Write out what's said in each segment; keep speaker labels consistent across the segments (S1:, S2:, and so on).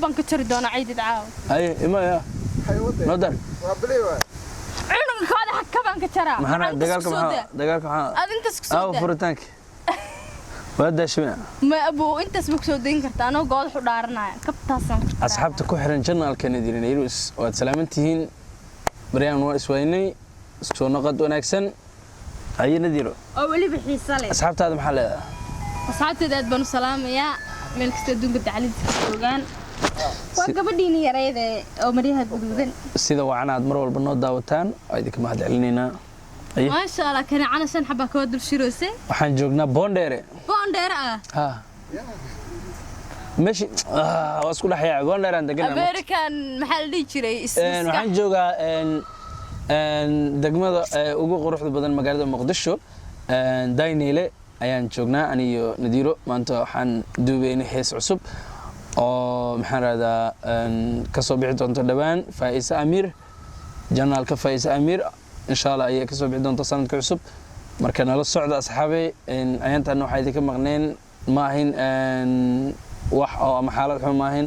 S1: banka jari doona ciid dacaaw
S2: ay ima ya nodar
S1: cunug kaada ka banka jara
S2: maxana dagaalka
S1: adinta isku soo
S2: furitaanka wada shima
S1: ma abo intaas buu soo deyn kartaa anoo good u dhaaranaya kabtaasan
S2: asxaabta ku xiran channelka Nadiirneyrus waad salaamantihiin bariyaan waa iswaynay soo noqod wanaagsan ay Nadiiro
S1: oo wali bixiisa leh
S2: asxaabtaada maxaa leedahay
S1: asxaabteeda aad baan u salaamayaa meel kasta dunka tacliinta joogan waa gabadhiina yareeyda oo mariyaha guduudan
S2: sida wacanaad mar walba noo daawataan ay idinka mahad celinayna
S1: ما شاء الله كان عنا سن حبة كود الشروسي
S2: waxaan joognaa Boondere ha ماشي wasku dhaxyaa Boondere aan deganaa
S1: American maxal dhig jiray ismiska
S2: waxaan joogaa degmada ugu quruxda badan magaalada Muqdisho Daynile ayaan joognaa aniyo Nadiiro maanta waxaan duubeynay hees cusub oo maxaan radaa ka soo bixi doonto dhawaan Faisa Amir janaalka Faisa Amir إن شاء الله أيه كسب عندهم تصنع كعصب مركنا للصعدة أصحابي إن أنت أنه حيدي كمغنين ما هين وح أو محلات حول ما هين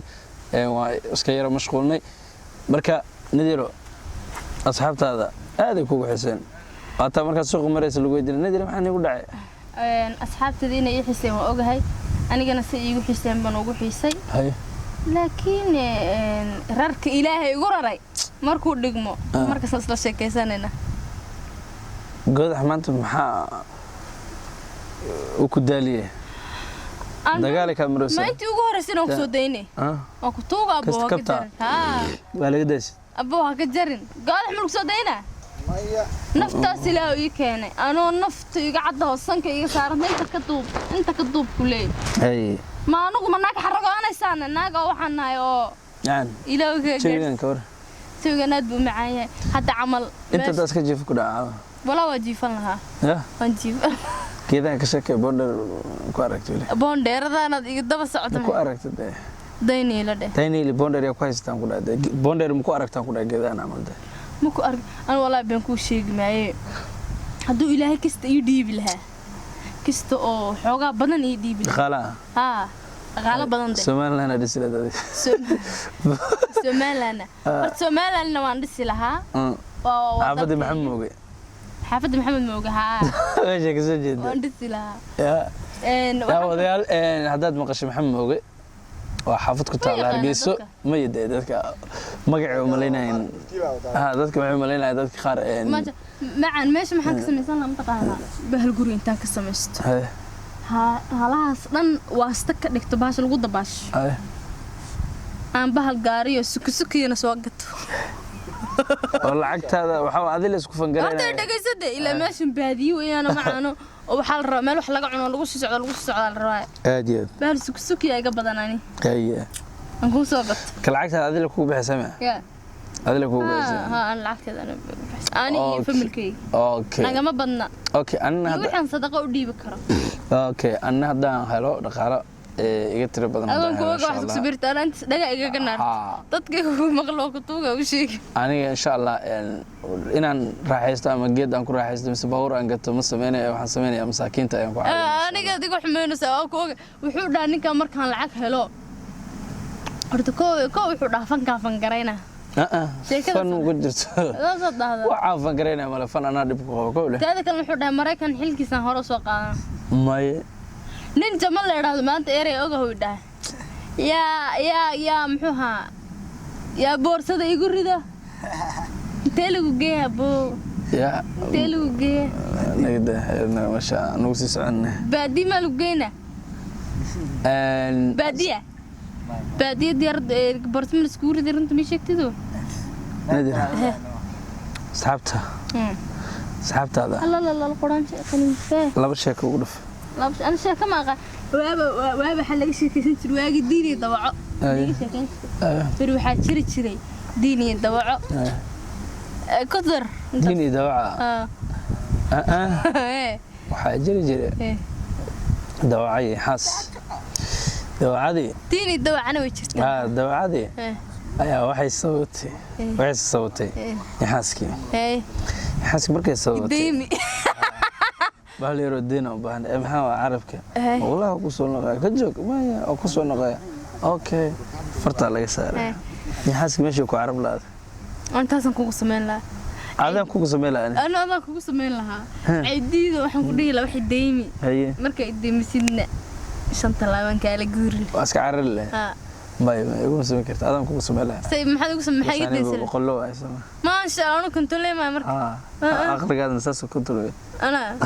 S2: وسكيرة مشغولني مركا نديرو أصحاب هذا كوك حسين قاطع مركا سوق مريس اللي قيدنا ندير محن يقول داعي
S1: أصحاب تدينا يحسين وأوجهاي أنا جنا سيجوا حسين بنوجو حسين
S2: هاي
S1: لكن رارك إلهي يقول راي مركو دقمو مركز أصلا شيء كيساننا
S2: قد حمانت محا وكداليه دقالك امروسه
S1: ما انت ugu horeysan oo soo deynay oo ku tuuga aboo ka jarin ha
S2: wala gadas
S1: aboo ka jarin gaal xamul soo deyna maya naftaas ilaa ii keenay anoo naftu iga cadda hoosanka iga saaran inta ka duub kulay
S2: ay
S1: ma anagu ma naag xaragoonaysan naaga waxaan nahay oo
S2: yaan
S1: ilaaga
S2: jeegan kawar
S1: سوينات بمعايا حتى عمل
S2: انت داس كجيف كدا
S1: ولا وجيف لها
S2: يا
S1: وجيف
S2: كذا كشك بوندر كو aragtay
S1: بوندر دانا دبا سocota
S2: ku aragtay
S1: دايني لا
S2: دايني بوندر يا ku haystaan ku dhaday بوندر ma ku aragtaan ku dhaday geedana amalda
S1: ma ku arag aan walaa baan ku sheegmaaye haduu ilaahay kasta ii dhiibi lahaa kasta oo xoogaa badan ii dhiibi
S2: lahaa
S1: ha غالب بدن ده
S2: سومالنا دسيلة ده
S1: سومالنا سومالنا ما ندسي لها
S2: حافظ محمد موجي
S1: حافظ محمد موجي ها
S2: ايش كذا جدا
S1: ما ندسي لها
S2: يا وديال حداد مقش محمد موجي وحافظ كنت على هرجيسو ما يدي ذاتك مقع وملينين ذاتك ملينين ذاتك خار
S1: معا ماشي محن كسميسان لما تقانا بهالقري انتان كسميست هلاas dhan waa staka dhigto baasha lagu dabaasho aan bahal gaariyo sukusukiina soo gato
S2: oo lacagtaada waxa adil isku fangareeyay
S1: horta dhageysade ila meeshan baadiyo weeyana macaano oo waxa la rabaa meel wax laga cuno lagu socdo la rabaa
S2: aad iyo
S1: bahal sukusuki ay ga badanani
S2: ayaa
S1: aan ku soo gato
S2: ka lacagtaada adil ku bixisama
S1: ya
S2: adil ku bixisama
S1: ha aan lacagtaada ani iyo familkay
S2: okay
S1: naga ma badna
S2: okay anna
S1: waxaan sadaqa u dhiibi karo
S2: okay anna hadaan helo dhaqaale iga tiro badan
S1: hadaan ku wax ku sabirtaan inta dhaga iga ganaar dadka ku maqlo ku tuuga u sheeg
S2: aniga insha Allah inaan raaxaysto ama geed aan ku raaxaysto mise bawr aan gato ma sameeynaa waxaan sameeynaa masaakiinta ayaan ku caawiyaa
S1: aniga adigu xumeynaysa oo ku wuxuu dhaa ninka markaan lacag helo horta ko wuxuu dhaafan ka fangareyna
S2: fan ugu jirto waxaan fangareynaa mala fan anaa dhib ku qabo kowle
S1: taada kan wuxuu dhahay Mareykan xilkiisan hore soo qaadan
S2: may
S1: nin jamal la yiraahdo maanta erey oga hoo dhahay ya muxuha ya boorsada igu rido telugu geeya bo
S2: ya
S1: telugu geeya
S2: nagda masha nugu si soconnaa
S1: baadi ma lagu geeyna baadiya diyaar boorsada isku rido runta ma sheegtido
S2: nadir saxaabtaada
S1: la quraan sheekaniisa
S2: laba sheeko ugu dhaf
S1: أنا شاكا ما قا وابا حلقة شاكا سنتر واجي ديني ضوعه فرو حد شري ديني ضوعه كثر
S2: ديني ضوعه وحاجة جري ضوعي حاس ضوعدي
S1: ديني ضوع أنا وجرت
S2: ضوعدي أيوة وحي صوتي يحاسكي يحاسك بركي صوتي
S1: ديني
S2: بالي ردينا وبان محاوى عربك والله كسو نقايا كجوك ما هي كسو نقايا اوكي فرت على يسار نحاسك ماشي كو عرب لا
S1: أنت هسن كوكو سمين لها
S2: عادان كوكو سمين لها
S1: أنا هذا كوكو سمين لها عديد وحن كودي لا واحد دايمي
S2: هي
S1: مركا يديمي سيدنا شنطة لابان كالا قوري
S2: واسك عرر له
S1: ها
S2: باي يقول سمين كرت عادان كوكو سمين لها
S1: سيب محد يقول سمين محد يديسر
S2: بقول له عايز
S1: ما شاء الله أنا كنت لي ما مركا
S2: آخر قاعد نساس كنت له
S1: أنا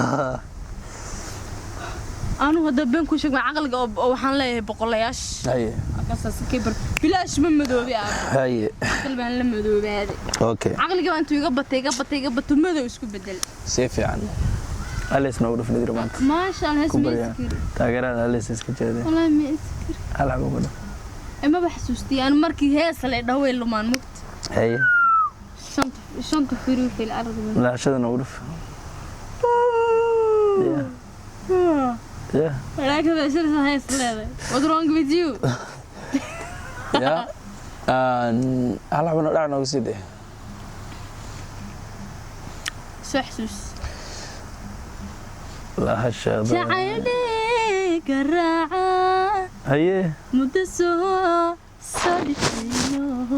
S1: أنا هذا بين كل شيء مع عقل وحن لا بقولياش
S2: هي
S1: قصص كبر بلاش من مذوبي
S2: هي
S1: كل بان لما مذوبي هذه
S2: اوكي
S1: عقل كمان تو يقبط مذوب اسكو بدل
S2: سيف يعني أليس نور في ندير مانت
S1: ما شاء الله اسمي سكر
S2: تاجران أليس اسكتشدي
S1: والله ما اسكر
S2: هلا بقول
S1: ما بحسوستي أنا مركي هيس اللي دهوي اللي ما نموت
S2: هي
S1: شنطة في روحي الأرض
S2: لا شذا نورف Yeah.
S1: لكن بشر هاي سلالة. What's wrong with you?
S2: Yeah. هلا بنرجع نوصيده.
S1: سحسوس.
S2: لا هالشيء.
S1: شعلي قراعة.
S2: هيه.
S1: مدسو صدقينه.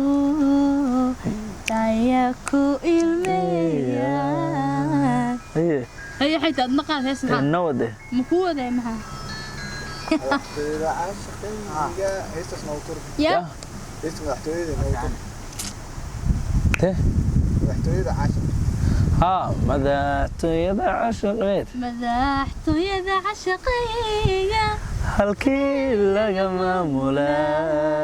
S1: تاياكو إلميا.
S2: هيه.
S1: هي حيت أدنقات هي اسمها
S2: النودة
S1: مكوة ده معها يا
S2: ها مدحت يد عشقيت
S1: مدحت يد عشقية
S2: هالكي لقما مولاي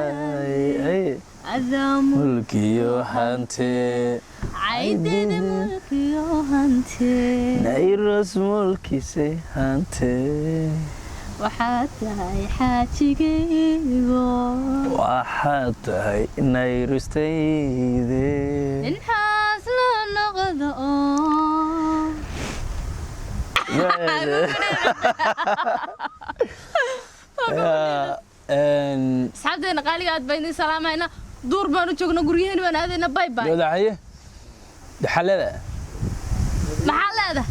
S1: أذا
S2: ملكي وحنتي
S1: عيدين ملكي وهنتي
S2: نيرس ملكي سي هانتي
S1: وحتى هاي حاجيجو
S2: وحتى هاي نيرس تيدي
S1: انحاس لنغضو أصحابتنا قالي قاعد بيني سلام هنا دور بانو جوجنا غريهن بان ادينا باي باي
S2: يودعيه دحلده
S1: maxaa leedahay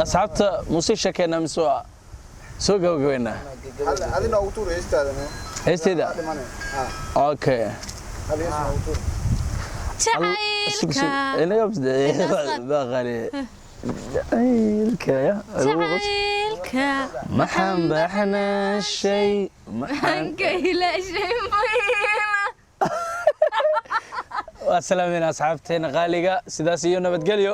S2: asxaabta musiisha keena soo gabagabeena
S3: adina ugu tuur
S2: heesteeda okay
S1: jacaylka
S2: inaga baqari jacaylka maxaan baxnaa shay
S1: maxaan ka helaa shay muhiima
S2: waa salaamina asxaabteena qaaliga sidaas iyo nabadgelyo